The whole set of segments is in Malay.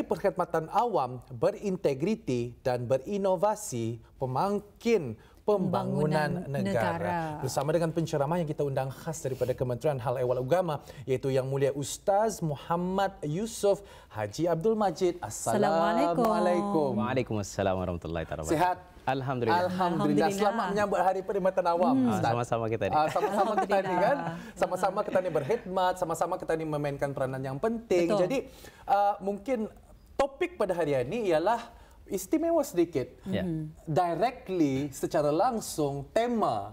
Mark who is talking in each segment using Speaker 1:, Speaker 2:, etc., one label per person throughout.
Speaker 1: Hari Perkhidmatan Awam berintegriti dan berinovasi pemangkin pembangunan negara. Bersama dengan penceramah yang kita undang khas daripada Kementerian Hal Ehwal Agama, iaitu Yang Mulia Ustaz Muhammad Yusuf Haji Abdul Majid. Assalamualaikum.
Speaker 2: Waalaikumsalam warahmatullahi wabarakatuh.
Speaker 1: Sihat?
Speaker 2: Alhamdulillah.
Speaker 1: Alhamdulillah. Selamat menyambut Hari Perkhidmatan Awam.
Speaker 2: Sama-sama kita ni.
Speaker 1: Sama-sama kita ni kan. Sama-sama kita ni berkhidmat, sama-sama kita ni memainkan peranan yang penting.
Speaker 3: Betul.
Speaker 1: Jadi mungkin topik pada hari ini ialah istimewa sedikit. Directly, secara langsung, tema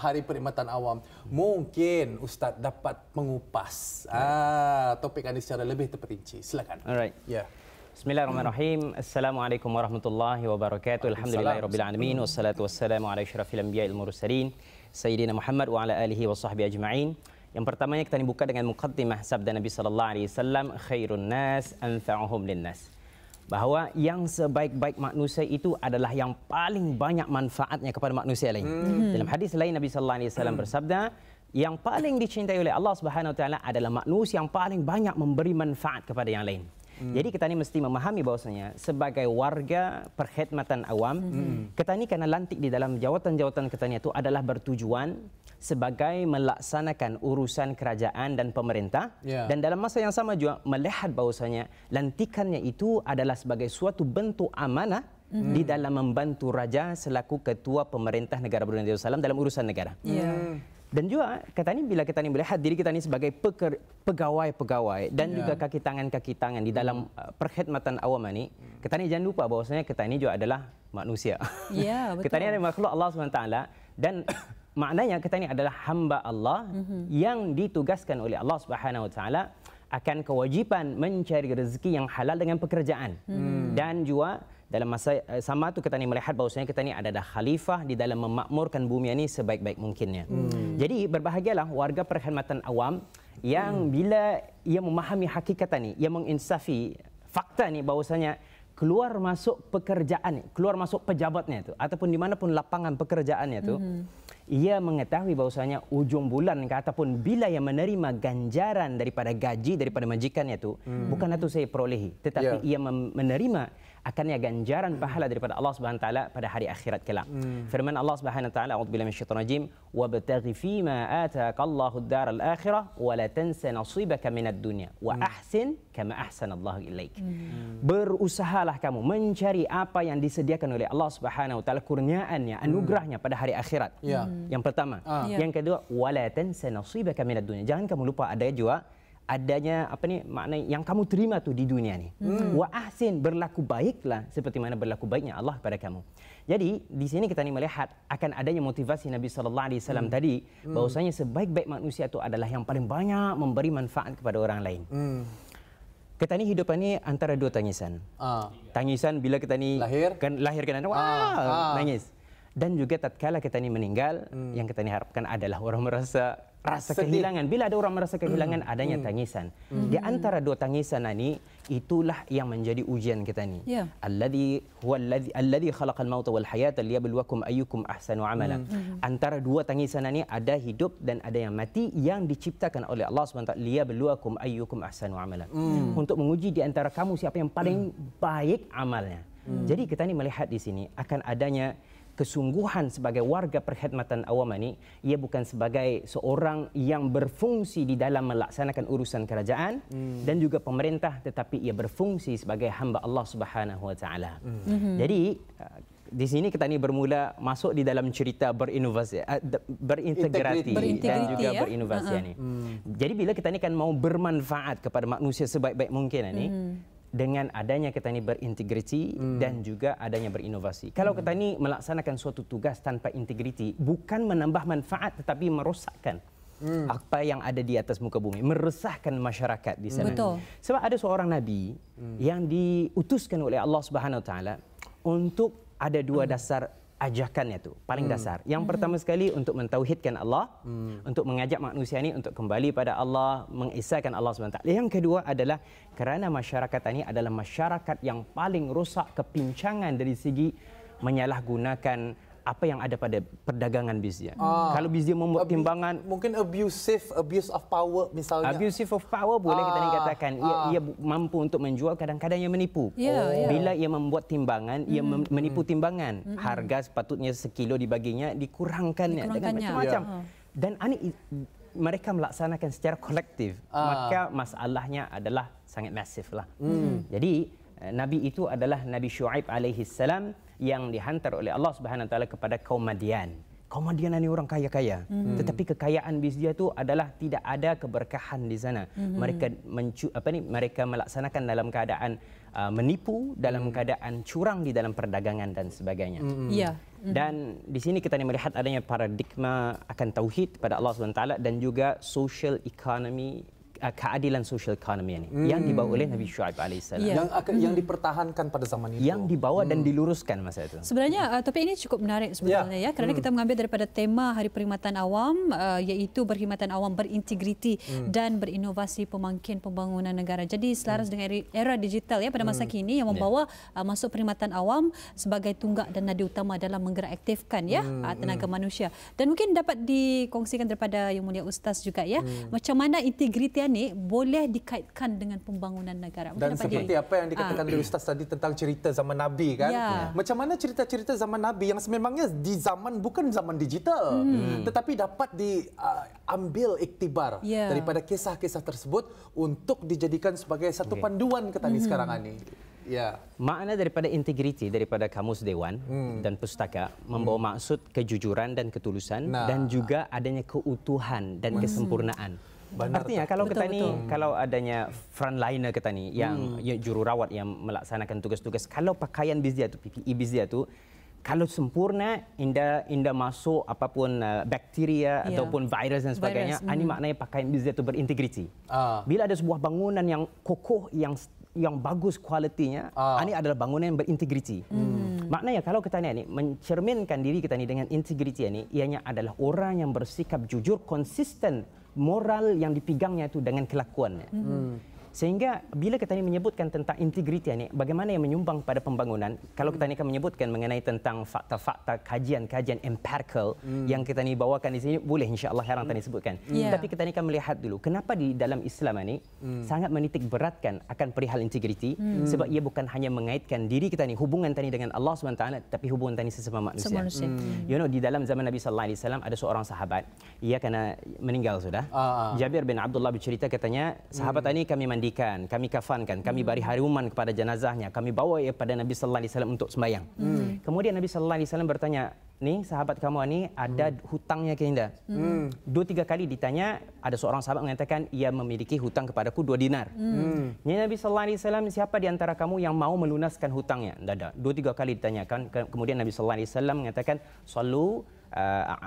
Speaker 1: Hari Perkhidmatan Awam. Mungkin Ustaz dapat mengupas topik ini secara lebih terperinci. Silakan.
Speaker 2: Alright.
Speaker 1: Ya.
Speaker 2: Bismillahirrahmanirrahim. Assalamualaikum warahmatullahi wabarakatuh. Alhamdulillahirabbil alamin wassalatu wassalamu ala asyrafil anbiya'il mursalin sayyidina Muhammad wa ala alihi wa sahbihi ajma'in. Yang pertamanya kita dibuka dengan muqaddimah sabda Nabi sallallahu alaihi wasallam, khairun nas anfa'uhum linnas. Bahawa yang sebaik-baik manusia itu adalah yang paling banyak manfaatnya kepada manusia lain. Dalam hadis lain Nabi sallallahu alaihi wasallam bersabda, yang paling dicintai oleh Allah Subhanahu wa taala adalah manusia yang paling banyak memberi manfaat kepada yang lain. Jadi kita ni mesti memahami bahawasanya sebagai warga perkhidmatan awam, kita ni kena lantik di dalam jawatan-jawatan kita ni itu adalah bertujuan sebagai melaksanakan urusan kerajaan dan pemerintah, dan dalam masa yang sama juga melihat bahawasanya lantikannya itu adalah sebagai suatu bentuk amanah di dalam membantu raja selaku ketua pemerintah negara Brunei Darussalam dalam urusan negara. Dan juga kata ni bila kita ni melihat diri kita ni sebagai pegawai-pegawai dan juga kaki tangan di dalam perkhidmatan awam ni, kita ni jangan lupa bahawasanya kita ni juga adalah manusia.
Speaker 3: Ya, betul.
Speaker 2: Kita ni adalah makhluk Allah SWT dan maknanya kita ni adalah hamba Allah yang ditugaskan oleh Allah Subhanahu Wa Taala akan kewajipan mencari rezeki yang halal dengan pekerjaan. Dan juga dalam masa sama tu kita ni melihat bahawasanya kita ni adalah khalifah di dalam memakmurkan bumi ini sebaik-baik mungkinnya. Jadi berbahagialah warga perkhidmatan awam yang bila ia memahami hakikat ni, ia menginsafi fakta ni bahawasanya keluar masuk pekerjaan, keluar masuk pejabatnya tu ataupun di manapun lapangan pekerjaannya tu, ia mengetahui bahawasanya ujung bulan ataupun bila ia menerima ganjaran daripada gaji daripada majikannya tu, bukan itu saya perolehi, tetapi ia menerima akannya ganjaran pahala daripada Allah Subhanahu wa taala pada hari akhirat kelak. Firman Allah Subhanahu wa taala, a'udzubillahi minasyaitonir rajim, wabtaghi fima ataakallahu ad-daral akhirah wa la tansa nasibaka minad dunya wa ahsin kama ahsanallahu ilaik. Berusahalah kamu mencari apa yang disediakan oleh Allah Subhanahu wa taala kurniaannya, anugerahnya pada hari akhirat. Yang pertama. Yang kedua, wa la tansa nasibaka minad dunya. Jangan kamu lupa ada juga adanya makna yang kamu terima tu di dunia ni. Wa ahsin, berlaku baiklah seperti mana berlaku baiknya Allah pada kamu. Jadi di sini kita ni melihat akan adanya motivasi Nabi sallallahu alaihi wasallam tadi bahwasanya sebaik-baik manusia itu adalah yang paling banyak memberi manfaat kepada orang lain. Kita ni hidup ni antara dua tangisan. Tangisan bila kita ni lahirkan anak, nangis. Dan juga tatkala kita ni meninggal, yang kita ni harapkan adalah orang merasa rasa kehilangan. Bila ada orang merasa kehilangan, adanya tangisan. Di antara dua tangisan ini, itulah yang menjadi ujian kita ni. Alladhi khalaqal mauta wal hayata liyabluwakum ayyukum ahsanu amala. Antara dua tangisan ini ada hidup dan ada yang mati yang diciptakan oleh Allah SWT, liyabluwakum ayyukum ahsanu amala. Untuk menguji di antara kamu siapa yang paling baik amalnya. Jadi kita ni melihat di sini akan adanya kesungguhan sebagai warga perkhidmatan awam ini, ia bukan sebagai seorang yang berfungsi di dalam melaksanakan urusan kerajaan dan juga pemerintah, tetapi ia berfungsi sebagai hamba Allah Subhanahu Wa Taala. Jadi di sini kita ni bermula masuk di dalam cerita berinovasi, berintegrasi dan juga berinovasi ini. Jadi bila kita ni kan mau bermanfaat kepada manusia sebaik-baik mungkin ini, dengan adanya kita ni berintegriti dan juga adanya berinovasi. Kalau kita ni melaksanakan suatu tugas tanpa integriti, bukan menambah manfaat tetapi merosakkan apa yang ada di atas muka bumi, meresahkan masyarakat di sana.
Speaker 3: Betul.
Speaker 2: Sebab ada seorang nabi yang diutuskan oleh Allah Subhanahu Wa Taala untuk ada dua dasar ajakannya tu, paling dasar. Yang pertama sekali untuk mentauhidkan Allah, untuk mengajak manusia ini untuk kembali pada Allah, mengesahkan Allah SWT. Yang kedua adalah kerana masyarakat ini adalah masyarakat yang paling rosak kepincangan dari segi menyalahgunakan apa yang ada pada perdagangan bisnis dia. Kalau bisnis dia membuat timbangan,
Speaker 1: mungkin abuse of power misalnya.
Speaker 2: Abusive of power boleh kita katakan. Ia mampu untuk menjual, kadang-kadang ia menipu. Bila ia membuat timbangan, ia menipu timbangan. Harga sepatutnya sekilo dibaginya, dikurangkannya dengan macam-macam. Dan ini mereka melaksanakan secara kolektif. Maka masalahnya adalah sangat masif lah. Jadi Nabi itu adalah Nabi Syuaib alaihi salam yang dihantar oleh Allah Subhanahu wa taala kepada kaum Madian. Kaum Madian ini orang kaya-kaya, tetapi kekayaan bisnis dia itu adalah tidak ada keberkahan di sana. Mereka melaksanakan dalam keadaan menipu, dalam keadaan curang di dalam perdagangan dan sebagainya. Dan di sini kita melihat adanya paradigma akan tauhid pada Allah Subhanahu wa taala dan juga social economy, keadilan social economy ini yang dibawa oleh Nabi Syuaib alaihissalam.
Speaker 1: Yang dipertahankan pada zaman itu.
Speaker 2: Yang dibawa dan diluruskan masa itu.
Speaker 3: Sebenarnya topik ini cukup menarik sebetulnya ya, kerana kita mengambil daripada tema Hari Perkhidmatan Awam, iaitu berkhidmatan awam berintegriti dan berinovasi pemangkin pembangunan negara. Jadi selaras dengan era digital ya pada masa kini yang membawa masuk perkhidmatan awam sebagai tunggak dan nadi utama dalam menggerak aktifkan ya tenaga manusia. Dan mungkin dapat dikongsikan daripada Yang Mulia Ustaz juga ya, macam mana integriti ini boleh dikaitkan dengan pembangunan negara.
Speaker 1: Dan seperti apa yang dikatakan oleh Ustaz tadi tentang cerita zaman Nabi kan. Macam mana cerita-cerita zaman Nabi yang sememangnya di zaman bukan zaman digital, tetapi dapat diambil iktibar daripada kisah-kisah tersebut untuk dijadikan sebagai satu panduan kita ni sekarang ini.
Speaker 2: Makna daripada integriti daripada Kamus Dewan dan Pustaka membawa maksud kejujuran dan ketulusan dan juga adanya keutuhan dan kesempurnaan. Artinya kalau kita ni, kalau adanya frontliner kita ni yang jururawat yang melaksanakan tugas-tugas, kalau pakaian bis dia tu, PPE bis dia tu kalau sempurna, indah masuk apapun bakteria ataupun virus dan sebagainya, ini maknanya pakaian bis dia tu berintegriti. Bila ada sebuah bangunan yang kokoh, yang bagus kualitinya, ini adalah bangunan yang berintegriti. Maknanya kalau kita ni mencerminkan diri kita ni dengan integriti ini, ianya adalah orang yang bersikap jujur, konsisten, moral yang dipegangnya itu dengan kelakuannya. Sehingga bila kita ni menyebutkan tentang integriti ini, bagaimana yang menyumbang pada pembangunan, kalau kita ni akan menyebutkan mengenai tentang fakta-fakta, kajian-kajian empirical yang kita ni bawakan di sini, boleh insya-Allah yang tadi sebutkan. Tapi kita ni akan melihat dulu kenapa di dalam Islam ini sangat menitik beratkan akan perihal integriti, sebab ia bukan hanya mengaitkan diri kita ni, hubungan tadi dengan Allah SWT, tapi hubungan tadi sesama manusia. You know, di dalam zaman Nabi sallallahu alaihi wasallam ada seorang sahabat, ia kena meninggal sudah. Jabir bin Abdullah bercerita, katanya sahabat ini kami mandikan, kami kafankan, kami beri haruman kepada jenazahnya, kami bawa ia pada Nabi sallallahu alaihi wasallam untuk sembahyang. Kemudian Nabi sallallahu alaihi wasallam bertanya, "Ni sahabat kamu ni ada hutangnya ke tidak?" 2-3 kali ditanya, ada seorang sahabat mengatakan ia memiliki hutang kepadaku 2 dinar. Nabi sallallahu alaihi wasallam, siapa di antara kamu yang mau melunaskan hutangnya? Tidak ada. 2-3 kali ditanyakan, kemudian Nabi sallallahu alaihi wasallam mengatakan, "Sallu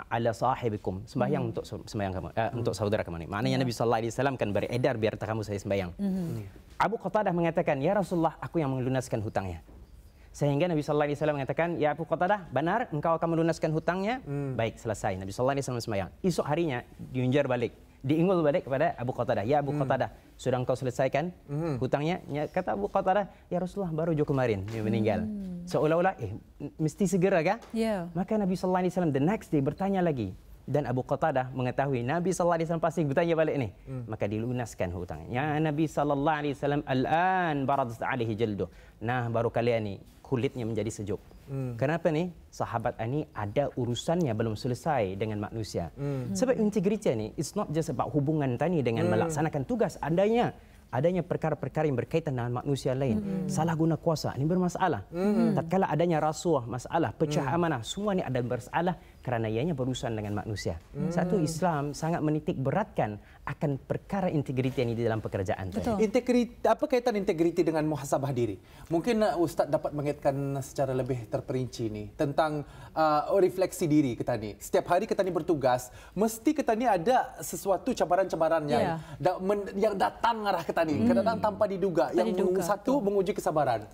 Speaker 2: ala sahibikum," sembahyang untuk sembahyang kamu, untuk saudara kamu ni. Maknanya Nabi sallallahu alaihi wasallam kan beredar biar kamu saya sembahyang. Abu Qatadah mengatakan, "Ya Rasulullah, aku yang melunaskan hutangnya." Sehingga Nabi sallallahu alaihi wasallam mengatakan, "Ya Abu Qatadah, benar engkau akan melunaskan hutangnya?" Baik, selesai. Nabi sallallahu alaihi wasallam sembahyang. Esok harinya diunjar balik, diingul balik kepada Abu Qatadah. "Ya Abu Qatadah, sudah engkau selesaikan hutangnya?" Kata Abu Qatadah, "Ya Rasulullah, baru je kemarin dia meninggal." Seolah-olah mesti segera kah? Maka Nabi sallallahu alaihi wasallam the next day bertanya lagi. Dan Abu Qatadah mengetahui Nabi sallallahu alaihi wasallam pasti bertanya balik ni. Maka dilunaskan hutangnya. "Ya Nabi sallallahu alaihi wasallam, al-an baradat alaihi jalduh." Nah, baru kalian ni kulitnya menjadi sejuk. Kenapa ni? Sahabat ini ada urusannya belum selesai dengan manusia. Sebab integriti ni it's not just about hubungan tani dengan melaksanakan tugas, adanya perkara-perkara yang berkaitan dengan manusia lain. Salah guna kuasa ini bermasalah. Tatkala adanya rasuah, masalah, pecah amanah, semua ini ada bermasalah kerana ianya berurusan dengan manusia. Satu, Islam sangat menitik beratkan akan perkara integriti ini di dalam pekerjaan.
Speaker 1: Integriti, apa kaitan integriti dengan muhasabah diri? Mungkin Ustaz dapat mengaitkan secara lebih terperinci ni tentang refleksi diri kita ni. Setiap hari kita ni bertugas, mesti kita ni ada sesuatu cabaran-cabaran yang datang arah kita ni, kadang-kadang tanpa diduga. Yang satu menguji kesabaran.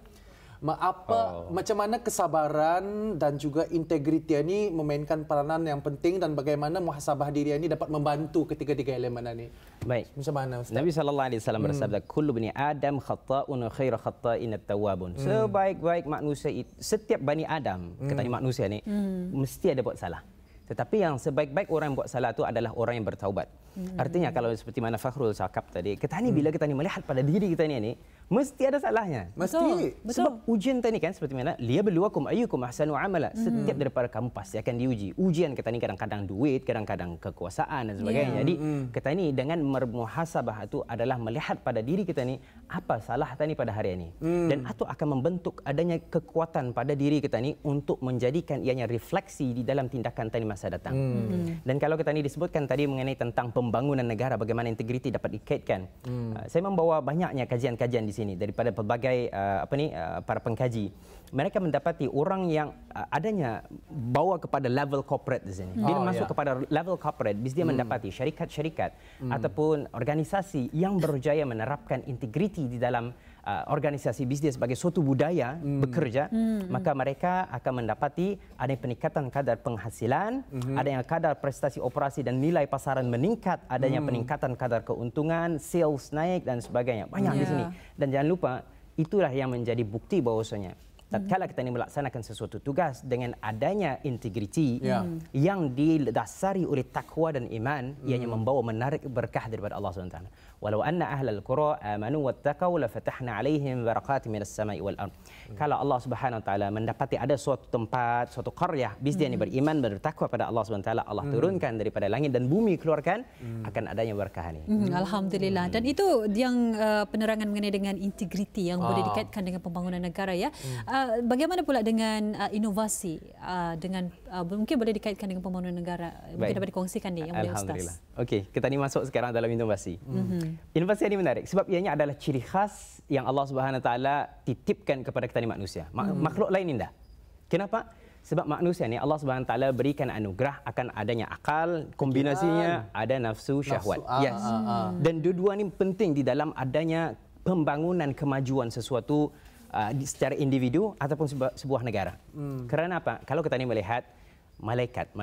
Speaker 1: Macam mana kesabaran dan juga integriti ini memainkan peranan yang penting dan bagaimana muhasabah diri ini dapat membantu ketiga-tiga elemen ini.
Speaker 2: Baik.
Speaker 1: Macam mana Ustaz?
Speaker 2: Nabi SAW bersabda, kullu bani Adam khata'un wa khairu khata'in at-tawwabun. Sebaik-baik manusia itu, setiap bani Adam, kata manusia ni, mesti ada buat salah. Tetapi yang sebaik-baik orang yang buat salah itu adalah orang yang bertaubat. Artinya kalau seperti mana Fakhrul cakap tadi, kita ni bila kita ni melihat pada diri kita ni mesti ada salahnya.
Speaker 1: Mesti.
Speaker 3: Betul.
Speaker 2: Sebab ujian tadi kan seperti mana, liyabluwakum ayyukum ahsanu amala. Setiap daripada kamu pasti akan diuji. Ujian kita ni kadang-kadang duit, kadang-kadang kekuasaan dan sebagainya. Jadi kita ni dengan bermuhasabah itu adalah melihat pada diri kita ni apa salah tadi pada hari ini. Dan itu akan membentuk adanya kekuatan pada diri kita ni untuk menjadikan ianya refleksi di dalam tindakan tadi masa datang. Dan kalau kita ni disebutkan tadi mengenai tentang pembangunan negara, bagaimana integriti dapat dikaitkan. Saya membawa banyaknya kajian-kajian di sini daripada pelbagai para pengkaji. Mereka mendapati orang yang adanya bawa kepada level corporate di sini. Bila masuk kepada level corporate, dia mendapati syarikat-syarikat ataupun organisasi yang berjaya menerapkan integriti di dalam organisasi bisnes sebagai suatu budaya bekerja, maka mereka akan mendapati ada peningkatan kadar penghasilan, adanya kadar prestasi operasi dan nilai pasaran meningkat, adanya peningkatan kadar keuntungan, sales naik dan sebagainya. Banyak di sini. Dan jangan lupa, itulah yang menjadi bukti bahwasanya tatkala kita ini melaksanakan sesuatu tugas dengan adanya integriti yang didasari oleh takwa dan iman, ianya membawa menarik berkah daripada Allah SWT. Walau anna ahlal qura amanu wattaqau la fatahna alaihim barakatin minas samai wal ard. Kalau Allah Subhanahu wa taala mendapati ada suatu tempat, suatu qaryah bisnis yang beriman bertakwa pada Allah Subhanahu wa taala, Allah turunkan daripada langit dan bumi keluarkan akan adanya berkah ini.
Speaker 3: Alhamdulillah. Dan itu yang penerangan mengenai dengan integriti yang boleh dikaitkan dengan pembangunan negara ya. Bagaimana pula dengan inovasi dengan mungkin boleh dikaitkan dengan pembangunan negara? Mungkin dapat dikongsikan ni yang boleh Ustaz.
Speaker 2: Alhamdulillah. Okey, kita ni masuk sekarang dalam inovasi. Inovasi ini menarik sebab ianya adalah ciri khas yang Allah Subhanahu Wa Taala titipkan kepada kita ni manusia. Makhluk lain indah. Kenapa? Sebab manusia ni Allah Subhanahu Wa Taala berikan anugerah akan adanya akal, kombinasinya ada nafsu syahwat. Yes. Dan dua-dua ni penting di dalam adanya pembangunan kemajuan sesuatu secara individu ataupun sebuah negara. Kerana apa? Kalau kita ni melihat malaikat.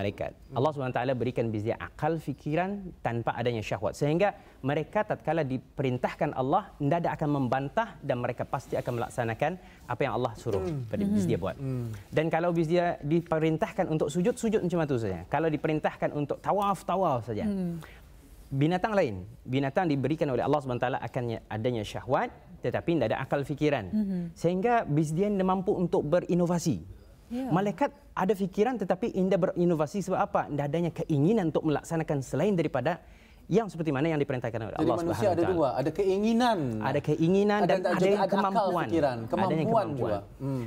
Speaker 2: Allah SWT berikan dia akal, fikiran tanpa adanya syahwat. Sehingga mereka tatkala diperintahkan Allah, tidak akan membantah dan mereka pasti akan melaksanakan apa yang Allah suruh pada dia buat. Dan kalau dia diperintahkan untuk sujud macam itu saja. Kalau diperintahkan untuk tawaf saja. Binatang lain, binatang diberikan oleh Allah SWT akan adanya syahwat tetapi tidak ada akal fikiran. Sehingga dia mampu untuk berinovasi. Malaikat ada fikiran tetapi tidak berinovasi sebab apa? Tidak adanya keinginan untuk melaksanakan selain daripada yang seperti mana yang diperintahkan oleh Allah Subhanahu wa taala. Jadi
Speaker 1: manusia ada dua, ada keinginan
Speaker 2: dan ada kemampuan.
Speaker 1: Kemampuan juga.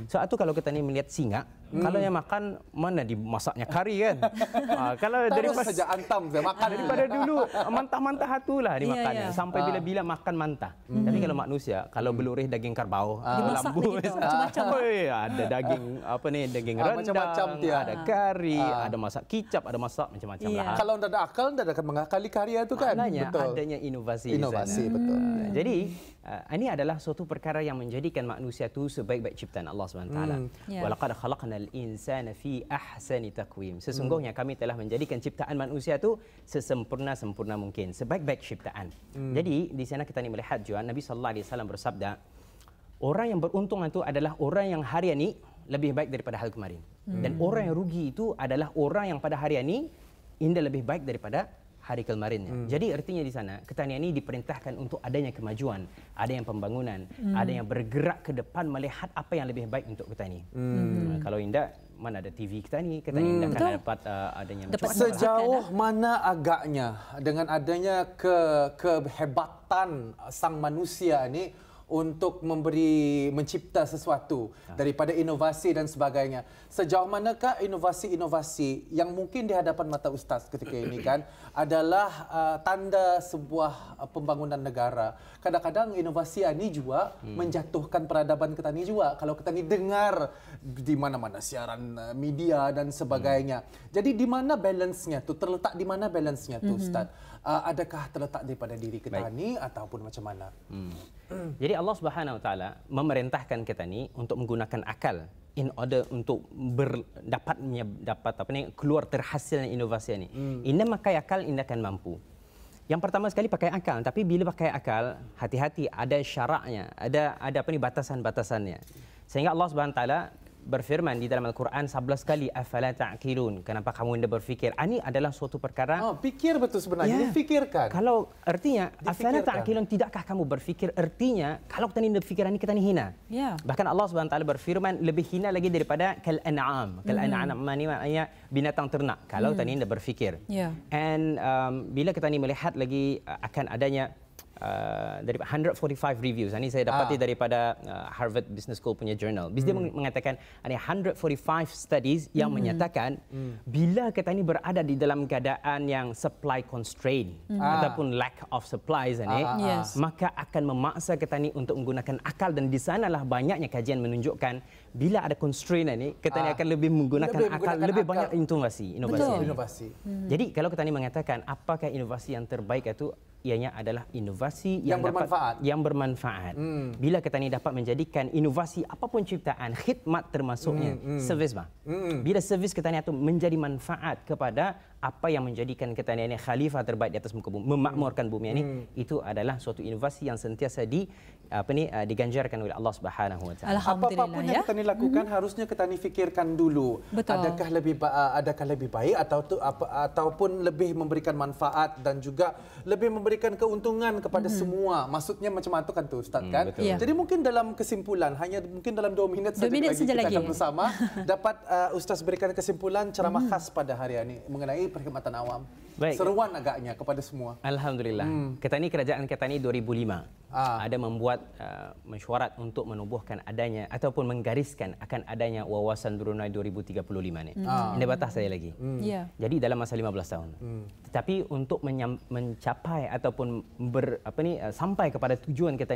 Speaker 2: So itu kalau kita ni melihat singa, kalau yang makan mana dimasaknya kari kan. Kalau daripada
Speaker 1: saja antam saya makan
Speaker 2: daripada dulu mantah-mantah itulah dimakan sampai bila-bila makan mantah. Tapi kalau manusia, kalau belurih daging karbau, lambu
Speaker 3: macam-macam.
Speaker 2: Ada daging daging rendang, ada kari, ada masak kicap, ada masak macam-macam lah.
Speaker 1: Kalau tidak ada akal, tidak akan mengakali karya itu kan.
Speaker 2: Maknanya adanya inovasi di sana.
Speaker 1: Betul.
Speaker 2: Jadi ini adalah suatu perkara yang menjadikan manusia itu sebaik-baik ciptaan Allah SWT. Walaqad khalaqnal insana fi ahsani taqwim. Sesungguhnya kami telah menjadikan ciptaan manusia itu sesempurna mungkin, sebaik-baik ciptaan. Jadi di sana kita ni melihat juga Nabi sallallahu alaihi wasallam bersabda, orang yang beruntung itu adalah orang yang hari ini lebih baik daripada hari kemarin. Dan orang yang rugi itu adalah orang yang pada hari ini indah lebih baik daripada hari kemarinnya. Jadi artinya di sana kita ini diperintahkan untuk adanya kemajuan, ada yang pembangunan, ada yang bergerak ke depan melihat apa yang lebih baik untuk kita ini. Kalau indah mana ada TV kita ni akan dapat adanya
Speaker 1: sejauh mana agaknya dengan adanya kehebatan sang manusia ni untuk mencipta sesuatu daripada inovasi dan sebagainya. Sejauh manakah inovasi-inovasi yang mungkin di hadapan mata Ustaz ketika ini kan adalah tanda sebuah pembangunan negara. Kadang-kadang inovasi ini juga menjatuhkan peradaban kita ni juga. Kalau kita ni dengar di mana-mana siaran media dan sebagainya. Jadi di mana balance-nya tu? Terletak di mana balance-nya tu Ustaz? adakah terletak daripada diri kita ni ataupun macam mana?
Speaker 2: Jadi Allah Subhanahu Wa Taala memerintahkan kita ni untuk menggunakan akal in order untuk dapat keluar terhasilnya inovasi ini. Inna makai akal inna akan mampu. Yang pertama sekali pakai akal, tapi bila pakai akal hati-hati, ada syaraknya, ada batasan-batasannya. Sehingga Allah Subhanahu Wa Taala berfirman di dalam Al-Quran 11 kali, afala ta'qilun, kenapa kamu tidak berfikir? Ini adalah suatu perkara.
Speaker 1: Fikir betul sebenarnya, difikirkan.
Speaker 2: Kalau artinya afala ta'qilun, tidakkah kamu berfikir? Artinya kalau kita ni berfikir ini kita ni hina. Bahkan Allah Subhanahu Wa Taala berfirman lebih hina lagi daripada kal an'am. Kal an'am ni maknanya binatang ternak. Kalau kita ni tidak berfikir. And bila kita ni melihat lagi akan adanya dari 145 reviews. Ini saya dapati daripada Harvard Business School punya journal. Dia mengatakan ada 145 studies yang menyatakan bila kita ini berada di dalam keadaan yang supply constraint ataupun lack of supplies maka akan memaksa kita ini untuk menggunakan akal, dan di sanalah banyaknya kajian menunjukkan bila ada constraint ini kita ini akan lebih menggunakan akal, lebih banyak inovasi. Jadi kalau kita ini mengatakan apakah inovasi yang terbaik itu, ianya adalah inovasi yang bermanfaat. Bila kita ni dapat menjadikan inovasi apapun ciptaan, khidmat termasuknya, servis bila servis kita ni itu menjadi manfaat kepada apa yang menjadikan kita ni khalifah terbaik di atas muka bumi, memakmurkan bumi ini, itu adalah suatu inovasi yang sentiasa diganjarkan oleh Allah Subhanahu Wa Taala.
Speaker 1: Apapun yang kita ni lakukan harusnya kita ni fikirkan dulu. Adakah lebih baik ataupun lebih memberikan manfaat dan juga lebih memberikan keuntungan kepada semua. Maksudnya macam itu kan tu Ustaz kan? Jadi mungkin dalam kesimpulan, hanya mungkin dalam 2 minit saja kita akan bersama dapat Ustaz berikan kesimpulan ceramah khas pada hari ini mengenai perkhidmatan awam. Seruan agaknya kepada semua.
Speaker 2: Alhamdulillah. Kerajaan kita ni 2005 ada membuat mesyuarat untuk menubuhkan adanya ataupun menggariskan akan adanya wawasan Brunei 2035 ni. Ini batas saya lagi. Jadi dalam masa 15 tahun. Tetapi untuk mencapai ataupun sampai kepada tujuan kita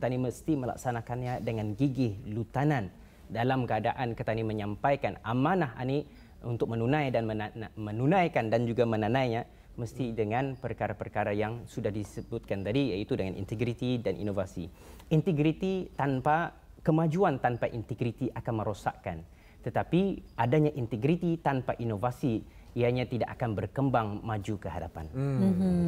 Speaker 2: ni mesti melaksanakannya dengan gigih lutanan dalam keadaan kita ni menyampaikan amanah ini untuk menunaikan dan juga menanainya mesti dengan perkara-perkara yang sudah disebutkan tadi, iaitu dengan integriti dan inovasi. Integriti tanpa kemajuan tanpa integriti akan merosakkan. Tetapi adanya integriti tanpa inovasi ianya tidak akan berkembang maju ke hadapan.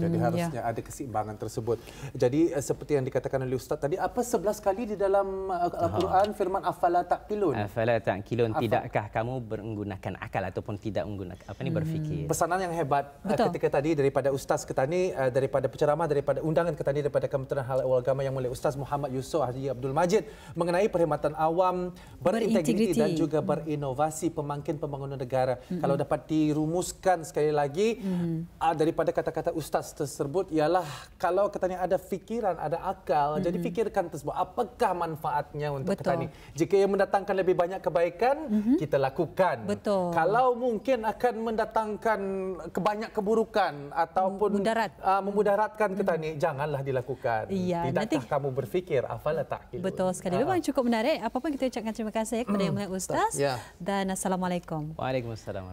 Speaker 1: Jadi harusnya ada keseimbangan tersebut. Jadi seperti yang dikatakan oleh Ustaz tadi, apa 11 kali di dalam Al-Quran firman afala ta'qilun?
Speaker 2: Afala ta'qilun, tidakkah kamu menggunakan akal ataupun tidak menggunakan berfikir?
Speaker 1: Pesanan yang hebat ketika tadi daripada Ustaz kita ni, daripada penceramah, daripada undangan kita ni, daripada Kementerian Hal Ehwal Agama yang mulia Ustaz Muhammad Yusof Haji Abdul Majid mengenai perkhidmatan awam berintegriti dan juga berinovasi pemangkin pembangunan negara. Kalau dapat dirumuskan sekali lagi daripada kata-kata Ustaz tersebut ialah kalau kita ni ada fikiran, ada akal, jadi fikirkan tersebut apakah manfaatnya untuk kita ni. Jika ia mendatangkan lebih banyak kebaikan, kita lakukan. Kalau mungkin akan mendatangkan kebanyak keburukan ataupun memudaratkan kita ni, janganlah dilakukan. Tidakkah kamu berfikir afala ta'qilun?
Speaker 3: Betul sekali. Memang cukup menarik. Apa pun kita ucapkan terima kasih kepada Yang Mulia Ustaz dan Assalamualaikum.
Speaker 2: Waalaikumsalam.